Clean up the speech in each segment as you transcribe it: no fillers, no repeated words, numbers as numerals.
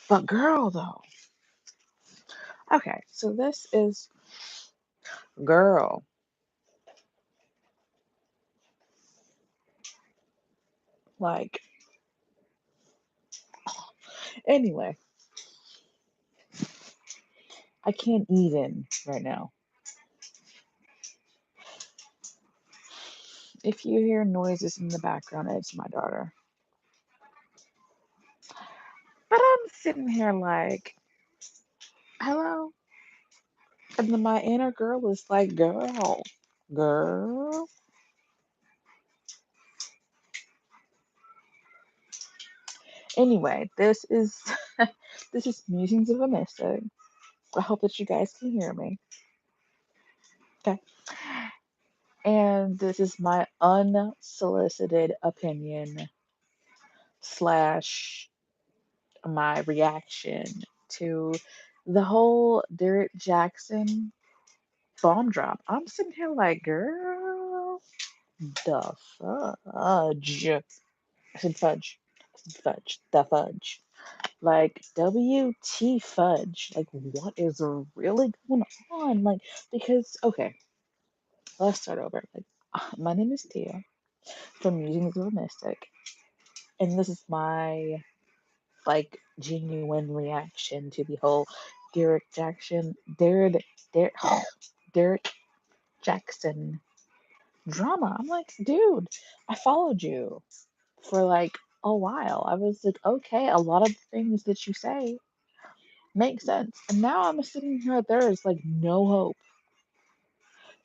But girl, though. Okay, so this is girl. Like, anyway, I can't even right now. If you hear noises in the background, it's my daughter. But I'm sitting here like, hello? And then my inner girl is like, girl. Anyway, this is this is Musings of a Mystic. I hope that you guys can hear me. Okay. And this is my unsolicited opinion slash my reaction to the whole Derrick Jaxn bomb drop. I'm sitting here like, girl, the fudge. I said fudge. I said fudge. The fudge. Like, WT fudge. Like, what is really going on? Like, because, okay, let's start over. Like, my name is Cleo from Musings of a Mystic, and this is my, like, genuine reaction to the whole Derrick Jackson, Derrick, Derrick Jaxn drama. I'm like, dude, I followed you for like a while. I was like, okay, a lot of things that you say make sense. And now I'm sitting here, there is like no hope.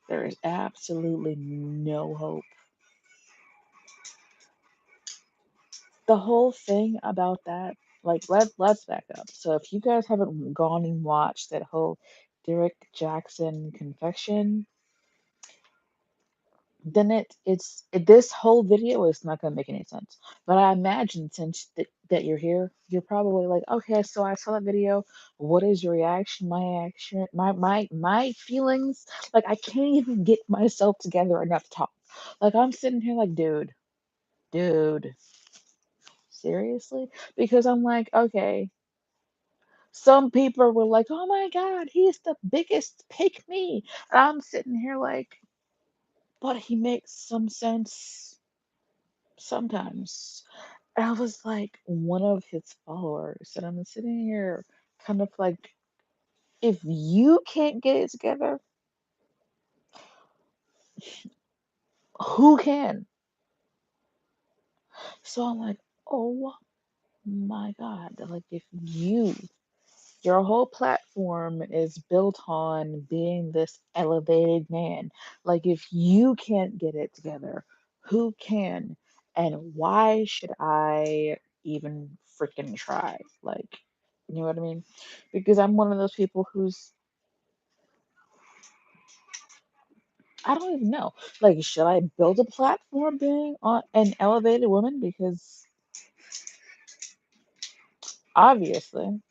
There is absolutely no hope. The whole thing about that, like, let's back up. So if you guys haven't gone and watched that whole Derrick Jaxn confession, then this whole video is not going to make any sense. But I imagine since that you're here, you're probably like, okay, so I saw that video. What is your reaction? My action, my feelings. Like I can't even get myself together enough to talk. Like I'm sitting here like, dude, seriously? Because I'm like, okay. Some people were like, oh my God, he's the biggest pick me. And I'm sitting here like, but he makes some sense sometimes. And I was like one of his followers, and I'm sitting here kind of like, if you can't get it together, who can? So I'm like, oh my God. Like, if your whole platform is built on being this elevated man, like, if you can't get it together, who can? And why should I even freaking try? Like, you know what I mean? Because I'm one of those people who's, I don't even know. Like, should I build a platform being on an elevated woman? Because obviously,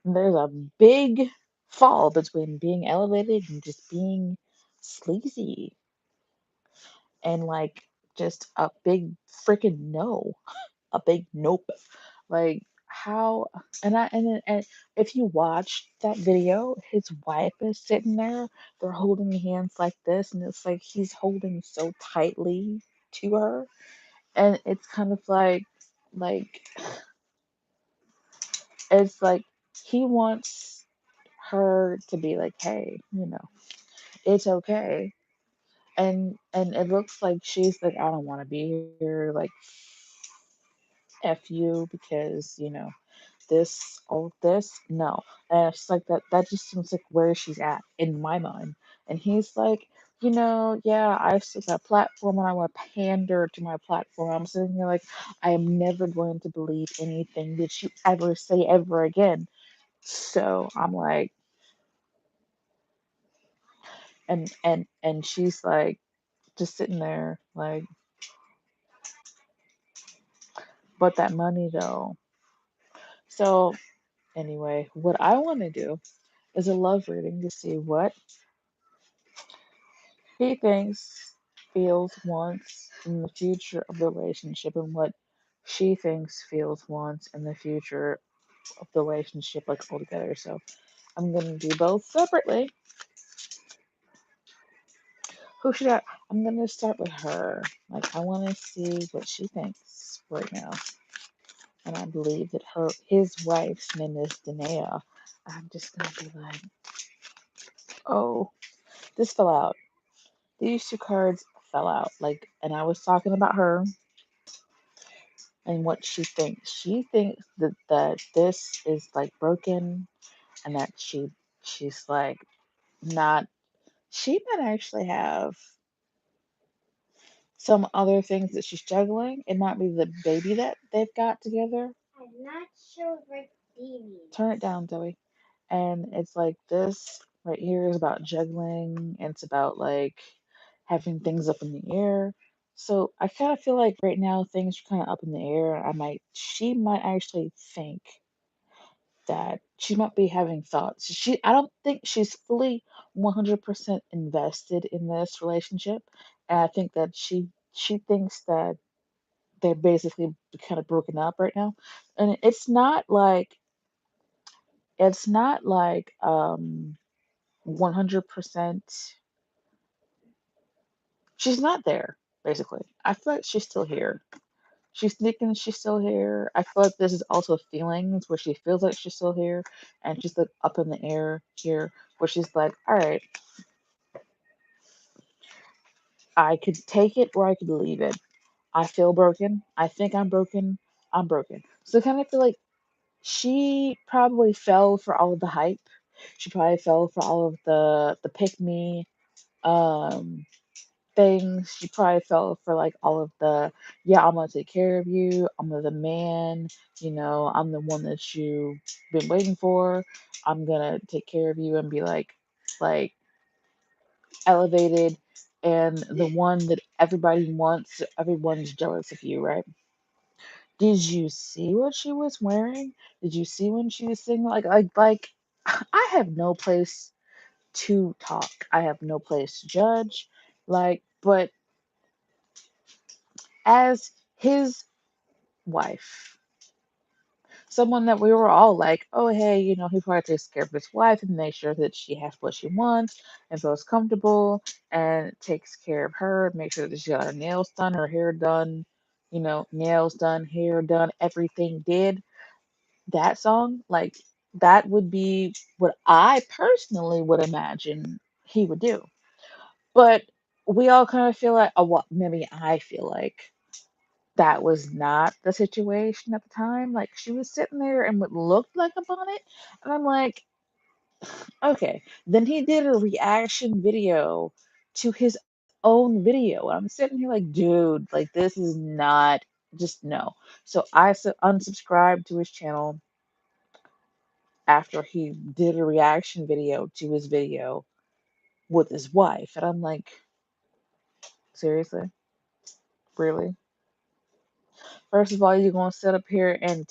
there's a big fall between being elevated and just being sleazy and like just a big freaking no, a big nope. Like how and if you watch that video, his wife is sitting there, they're holding hands like this, and it's like he's holding so tightly to her, and it's kind of like it's like he wants her to be like, hey, it's okay. And it looks like she's like, I don't want to be here, like F you because, all this, no. And it's like that just seems like where she's at in my mind. And he's like, yeah, I've set that platform and I want to pander to my platform. I'm sitting here like, I am never going to believe anything that you ever say ever again. So I'm like, and she's like just sitting there like, but that money though. So anyway, what I want to do is a love reading to see what he thinks, feels, wants in the future of the relationship and what she thinks, feels, wants in the future of the relationship like all together. So I'm gonna do both separately. Who should I? I'm gonna start with her. Like I want to see what she thinks right now, and I believe that his wife's name is Danae. I'm just gonna be like, oh, this fell out. These two cards fell out. Like, and I was talking about her and what she thinks. She thinks that this is like broken, and that she's like not. She might actually have some other things that she's juggling. It might be the baby that they've got together. I'm not sure what baby. Turn it down, Zoe. And it's like this right here is about juggling, and it's about like having things up in the air. So I kind of feel like right now things are kind of up in the air. She might actually think that she might be having thoughts. I don't think she's fully 100% invested in this relationship. And I think that she thinks that they're basically kind of broken up right now. And it's not like 100%. She's not there, basically. I feel like she's still here. She's thinking she's still here. I feel like this is also feelings where she feels like she's still here, and she's like up in the air here, where she's like, all right, I could take it or I could leave it. I feel broken. I think I'm broken. I'm broken. So I kind of feel like she probably fell for all of the hype. She probably fell for all of the pick me um things. She probably fell for like all of the, yeah, I'm gonna take care of you. I'm the man. I'm the one that you've been waiting for. I'm gonna take care of you and be like elevated and the one that everybody wants. Everyone's jealous of you, right? Did you see what she was wearing? Did you see when she was singing? Like I have no place to talk. I have no place to judge. But as his wife, someone that we were all like, oh hey, he probably takes care of his wife and makes sure that she has what she wants and feels comfortable and takes care of her, make sure that she got her nails done, her hair done, nails done, hair done, everything did. That song, like that would be what I personally would imagine he would do. But we all kind of feel like, oh, well, maybe I feel like that was not the situation at the time. Like she was sitting there in what looked like a bonnet, and I'm like, okay. Then he did a reaction video to his own video. I'm sitting here like, dude, like this is not, just no. So I unsubscribed to his channel after he did a reaction video to his video with his wife, and I'm like, seriously, really? First of all, you're gonna sit up here and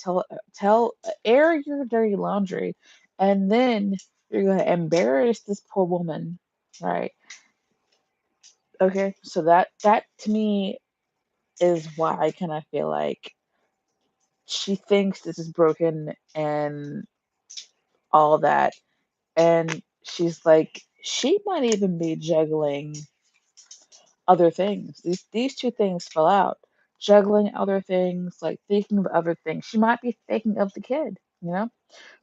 air your dirty laundry, and then you're gonna embarrass this poor woman, right? Okay, so that to me is why I kind of feel like she thinks this is broken and all that, and she's like, she might even be juggling other things. These two things fell out. Juggling other things, like thinking of other things. She might be thinking of the kid.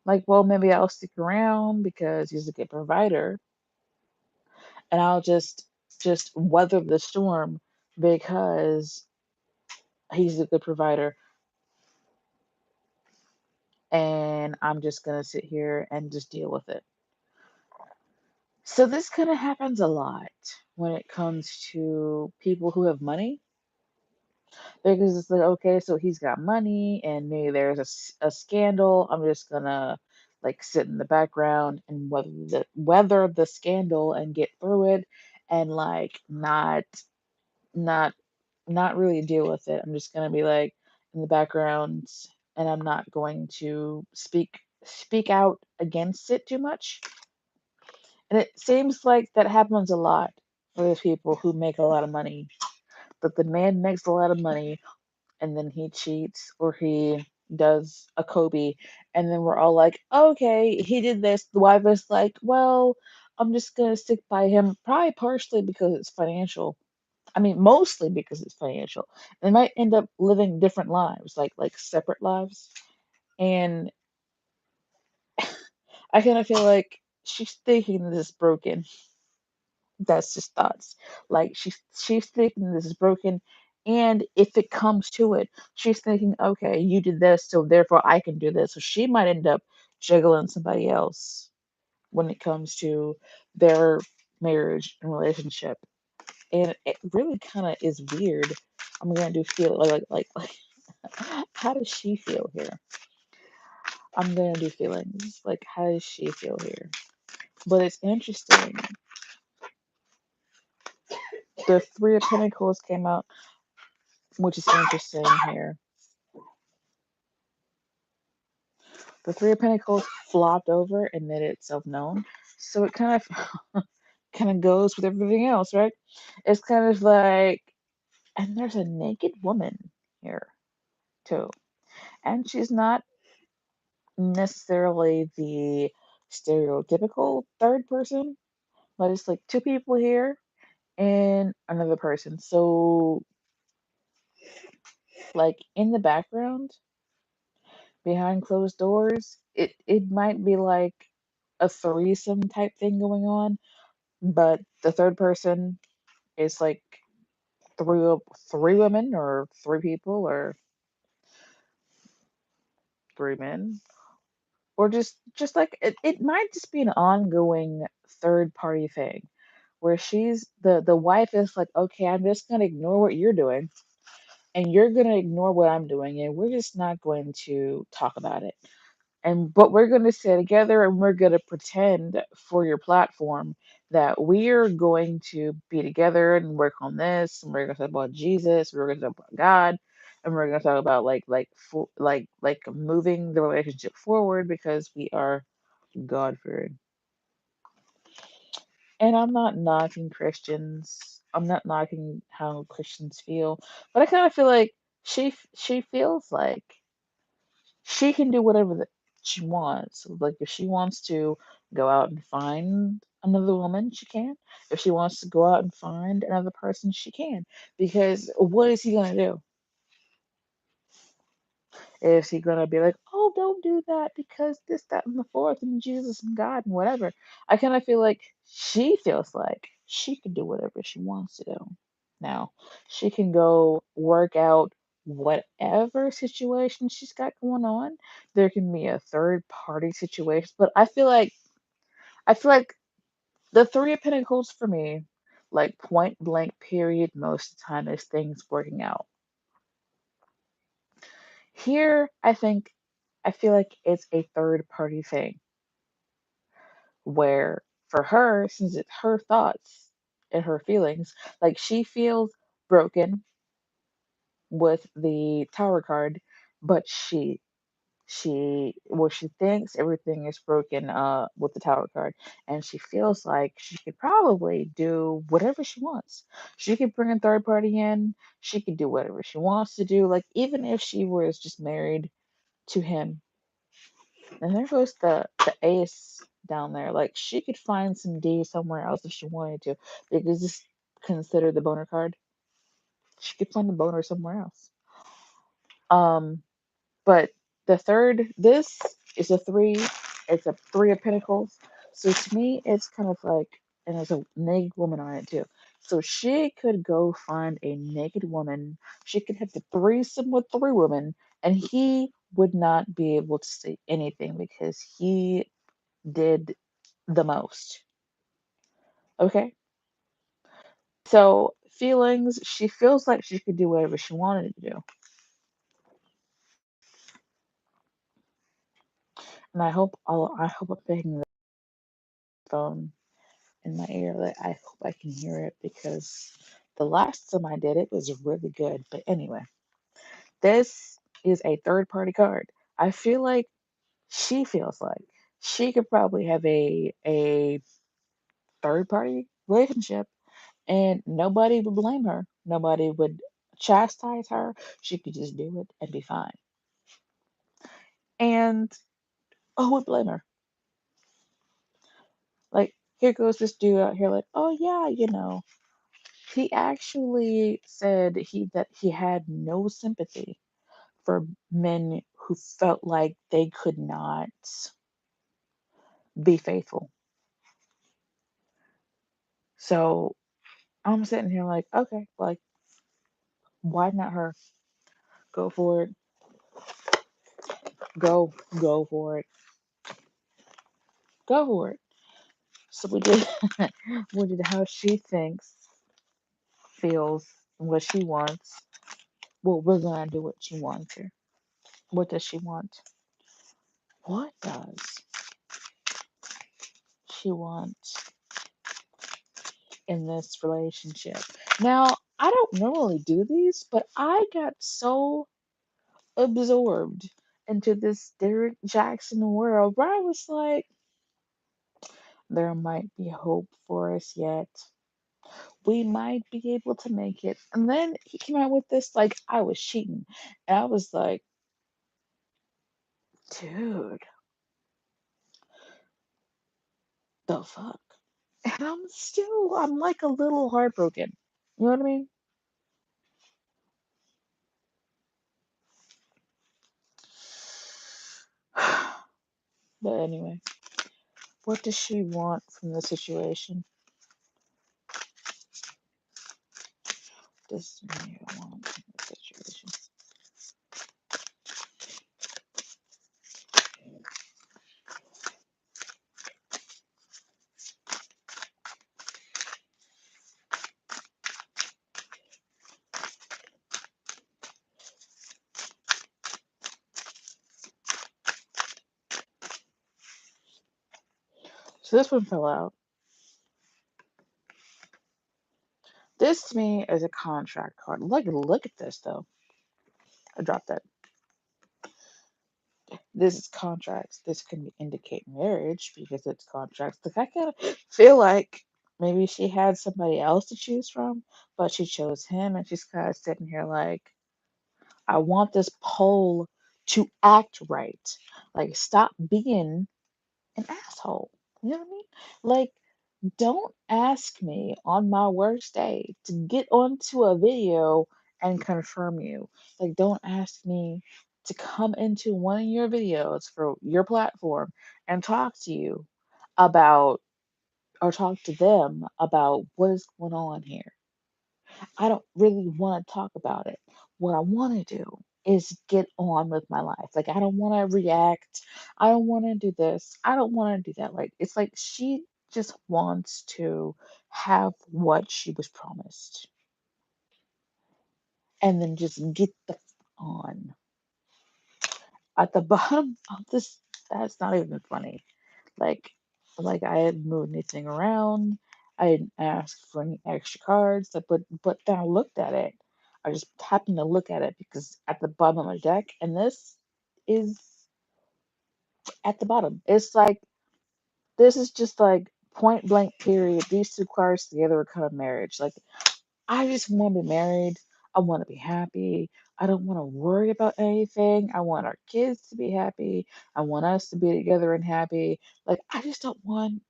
Like, well, maybe I'll stick around because he's a good provider, and I'll just weather the storm because he's a good provider, and I'm just gonna sit here and just deal with it. So this kind of happens a lot when it comes to people who have money, because it's like, okay, so he's got money and maybe there's a scandal. I'm just gonna like sit in the background and weather the scandal and get through it, and like not not really deal with it. I'm just gonna be like in the background, and I'm not going to speak out against it too much. And it seems like that happens a lot with people who make a lot of money. That the man makes a lot of money and then he cheats, or he does a Kobe, and then we're all like, okay, he did this. The wife is like, well, I'm just gonna stick by him, probably partially because it's financial. I mean, mostly because it's financial. They might end up living different lives, like separate lives. And I kind of feel like she's thinking this is broken. That's just thoughts. Like she's thinking this is broken, and if it comes to it, she's thinking, okay, you did this, so therefore I can do this. So she might end up juggling somebody else when it comes to their marriage and relationship, and it really kind of is weird. I'm gonna do feel like how does she feel here? I'm gonna do feelings. Like how does she feel here? But it's interesting. The Three of Pentacles came out, which is interesting here. The Three of Pentacles flopped over and made itself known. So it kind of kind of goes with everything else, right? It's kind of like, and there's a naked woman here too, and she's not necessarily the stereotypical third person, but it's like two people here and another person. So like in the background, behind closed doors, it might be like a threesome type thing going on, but the third person is like three women or three people or three men or just like it might just be an ongoing third party thing where she's the wife is like, okay, I'm just gonna ignore what you're doing and you're gonna ignore what I'm doing and we're just not going to talk about it. And but we're going to stay together and we're going to pretend for your platform that we're going to be together and work on this and we're going to talk about Jesus, we're going to talk about God, and we're going to talk about like moving the relationship forward because we are God fearing. And I'm not knocking Christians. I'm not knocking how Christians feel, but I kind of feel like she feels like she can do whatever she wants. Like if she wants to go out and find another woman, she can. If she wants to go out and find another person, she can. Because what is he gonna do? Is he gonna be like, oh, don't do that because this, that, and the fourth, and Jesus and God and whatever? I kind of feel like she feels like she can do whatever she wants to do. Now, she can go work out whatever situation she's got going on. There can be a third party situation, but I feel like the Three of Pentacles for me, like point blank period, most of the time is things working out. Here, I feel like it's a third party thing where for her, since it's her thoughts and her feelings, like she feels broken with the Tower card, but she thinks everything is broken with the Tower card, and she feels like she could probably do whatever she wants. She could bring a third party in, she could do whatever she wants to do, like even if she was just married to him. And there goes the ace down there. Like she could find some D somewhere else if she wanted to. Because this considered the boner card. She could find the boner somewhere else. Um, but the third, this is a three. It's a Three of Pentacles. So to me, it's kind of like, and there's a naked woman on it too. So she could go find a naked woman. She could have the threesome with three women, and he would not be able to say anything because he did the most. Okay? So, feelings, she feels like she could do whatever she wanted to do. And I hope I'm picking the phone in my ear. Like, I hope I can hear it because the last time I did it was really good. But anyway, this is a third party card. I feel like she feels like she could probably have a third party relationship and nobody would blame her. Nobody would chastise her. She could just do it and be fine. And who would blame her? Like, here goes this dude out here, like, oh yeah, he actually said that he had no sympathy for men who felt like they could not be faithful. So I'm sitting here like, okay, like, why not her? Go for it. Go for it. Go for it. So we did, we did how she thinks, feels, and what she wants. Well, we're gonna do what she wants here. What does she want? What does she want in this relationship? Now, I don't normally do these, but I got so absorbed into this Derrick Jaxn world where I was like, there might be hope for us yet. We might be able to make it. And then he came out with this, like, I was cheating. And I was like, dude, the fuck? And I'm like a little heartbroken. You know what I mean? But anyway, what does she want from the situation? Does she want from the situation? So this one fell out. This to me is a contract card. Look at this though. I dropped that. This is contracts. This can indicate marriage because it's contracts. Like I kind of feel like maybe she had somebody else to choose from, but she chose him, and she's kind of sitting here like, I want this poll to act right. Like, stop being an asshole. You know what I mean? Like, don't ask me on my worst day to get onto a video and confirm you. Like, don't ask me to come into one of your videos for your platform and talk to you about, or talk to them about what is going on here. I don't really want to talk about it. What I want to do is get on with my life. Like, I don't want to react. I don't want to do this. I don't want to do that. Like, it's like she just wants to have what she was promised and then just get the on. At the bottom of this, that's not even funny. Like, like I hadn't moved anything around. I didn't ask for any extra cards. Like, but then I looked at it. I just happened to look at it because at the bottom of my deck, and this is at the bottom. It's like this is just like point blank period. These two cards together are kind of marriage. Like I just want to be married. I want to be happy. I don't want to worry about anything. I want our kids to be happy. I want us to be together and happy. Like I just don't want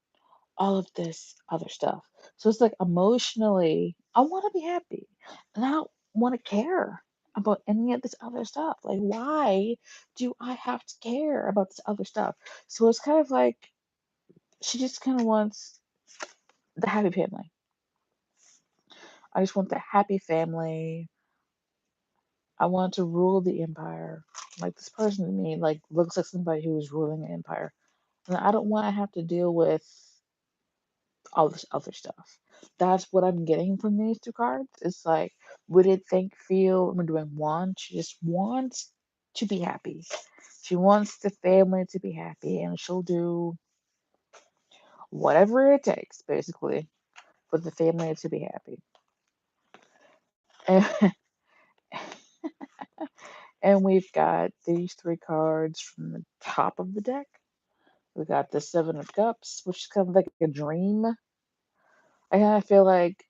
all of this other stuff. So it's like emotionally, I want to be happy and I don't want to care about any of this other stuff. Like, why do I have to care about this other stuff? So it's kind of like she just kind of wants the happy family. I just want the happy family. I want to rule the empire. Like, this person to me, like, looks like somebody who is ruling an empire. And I don't want to have to deal with all this other stuff. That's what I'm getting from these two cards. It's like, would it think, feel, we're doing want? She just wants to be happy. She wants the family to be happy, and she'll do whatever it takes, basically, for the family to be happy. And, and we've got these three cards from the top of the deck. We got the Seven of Cups, which is kind of like a dream. I kind of feel like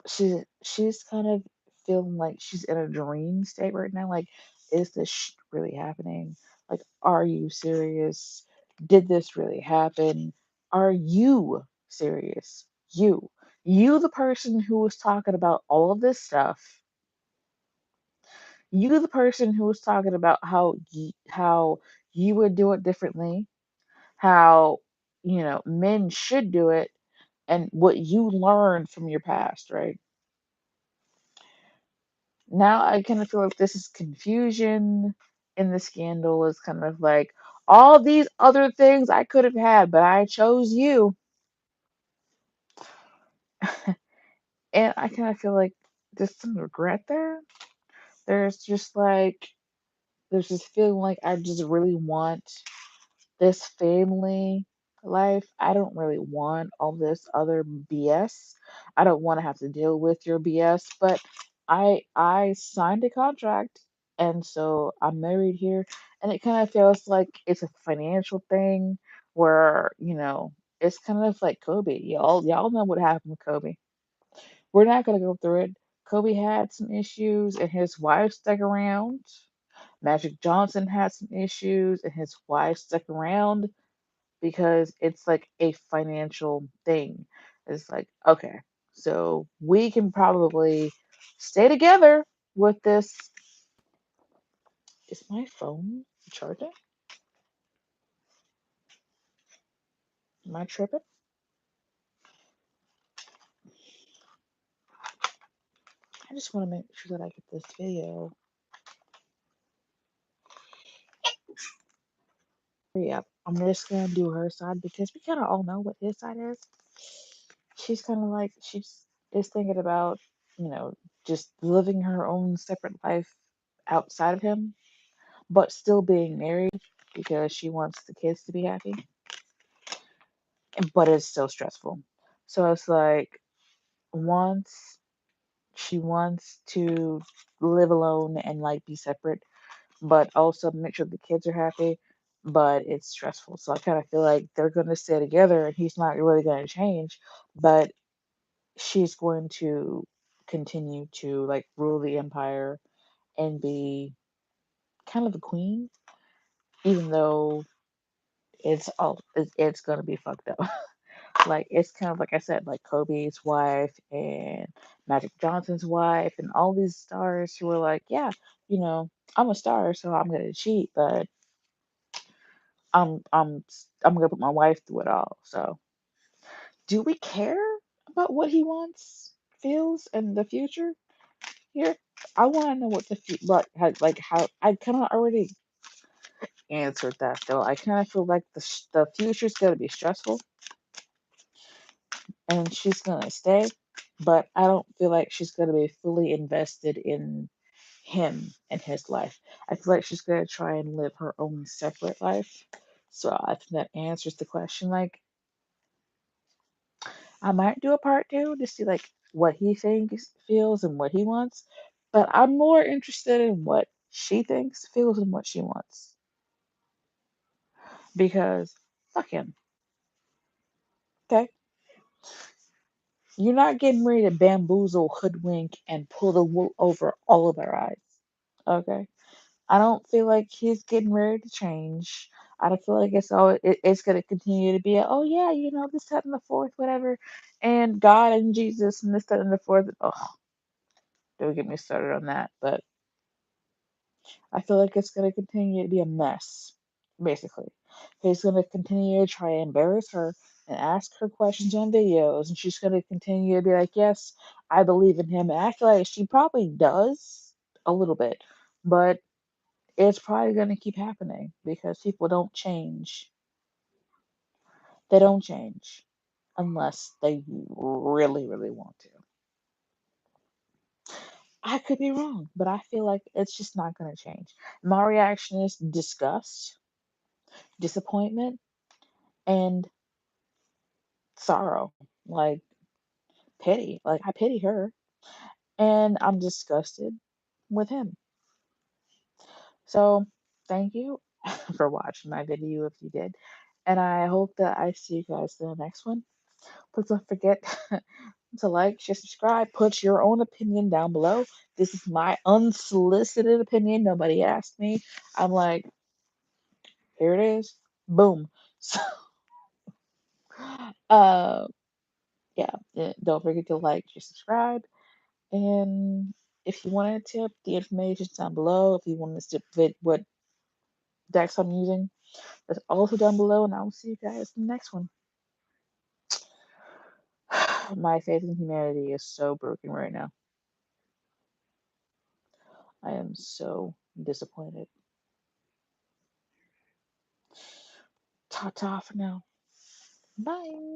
she's kind of feeling like she's in a dream state right now. Like is this really happening? Like, are you serious? Did this really happen? Are you serious? You, the person who was talking about all of this stuff, you, the person who was talking about how you would do it differently, how men should do it, and what you learned from your past, right? Now I kind of feel like this is confusion in the scandal is kind of like all these other things I could have had, but I chose you. And I kind of feel like there's some regret there. There's just like, there's this feeling like I just really want this family life. I don't really want all this other BS. I don't want to have to deal with your BS, but I signed a contract and so I'm married here and it kind of feels like it's a financial thing where, it's kind of like Kobe. Y'all know what happened with Kobe. We're not gonna go through it. Kobe had some issues and his wife stuck around. Magic Johnson had some issues and his wife stuck around because it's like a financial thing. It's like, okay, so we can probably stay together with this. Is my phone charging? Am I tripping? I just want to make sure that I get this video. Yeah, I'm just gonna do her side because we kind of all know what his side is. She's kind of like she's is thinking about, you know, just living her own separate life outside of him, but still being married because she wants the kids to be happy. But it's still stressful. So it's like once she wants to live alone and like be separate, but also make sure the kids are happy. But it's stressful. So I kind of feel like they're going to stay together and he's not really going to change, but she's going to continue to like rule the empire and be kind of the queen, even though it's going to be fucked up. Like it's kind of like I said, like Kobe's wife and Magic Johnson's wife and all these stars who were like, yeah, you know, I'm a star, so I'm gonna cheat, but I'm I'm I'm gonna put my wife through it all. So, do we care about what he wants, feels, in the future here? I want to know what the like how I kind of already answered that though. I kind of feel like the future's gonna be stressful and she's gonna stay, but I don't feel like she's gonna be fully invested in him and his life. I feel like she's gonna try and live her own separate life. So I think that answers the question. Like I might do a part two to see like what he thinks, feels, and what he wants, but I'm more interested in what she thinks, feels, and what she wants because fuck him. Okay, you're not getting ready to bamboozle, hoodwink, and pull the wool over all of our eyes. Okay. I don't feel like he's getting ready to change. I don't feel like it's going to continue to be oh yeah, this, that, and the fourth, whatever, and God and Jesus and this, that, and the fourth. Oh, don't get me started on that. But I feel like it's going to continue to be a mess. Basically, he's going to continue to try and embarrass her and ask her questions on videos, and she's going to continue to be like, "Yes, I believe in him," and I feel like she probably does a little bit, but it's probably going to keep happening because people don't change. They don't change unless they really, really want to. I could be wrong, but I feel like it's just not going to change. My reaction is disgust, disappointment, and sorrow. Like pity. Like I pity her, and I'm disgusted with him. So thank you for watching my video if you did. And I hope that I see you guys in the next one. Please don't forget to like, share, subscribe. Put your own opinion down below. This is my unsolicited opinion. Nobody asked me. I'm like, here it is. Boom. So, uh, yeah, don't forget to like, share, subscribe. And if you want a tip, the information's down below. If you want to tip fit what decks I'm using, that's also down below. And I will see you guys in the next one. My faith in humanity is so broken right now. I am so disappointed. Ta ta for now. Bye.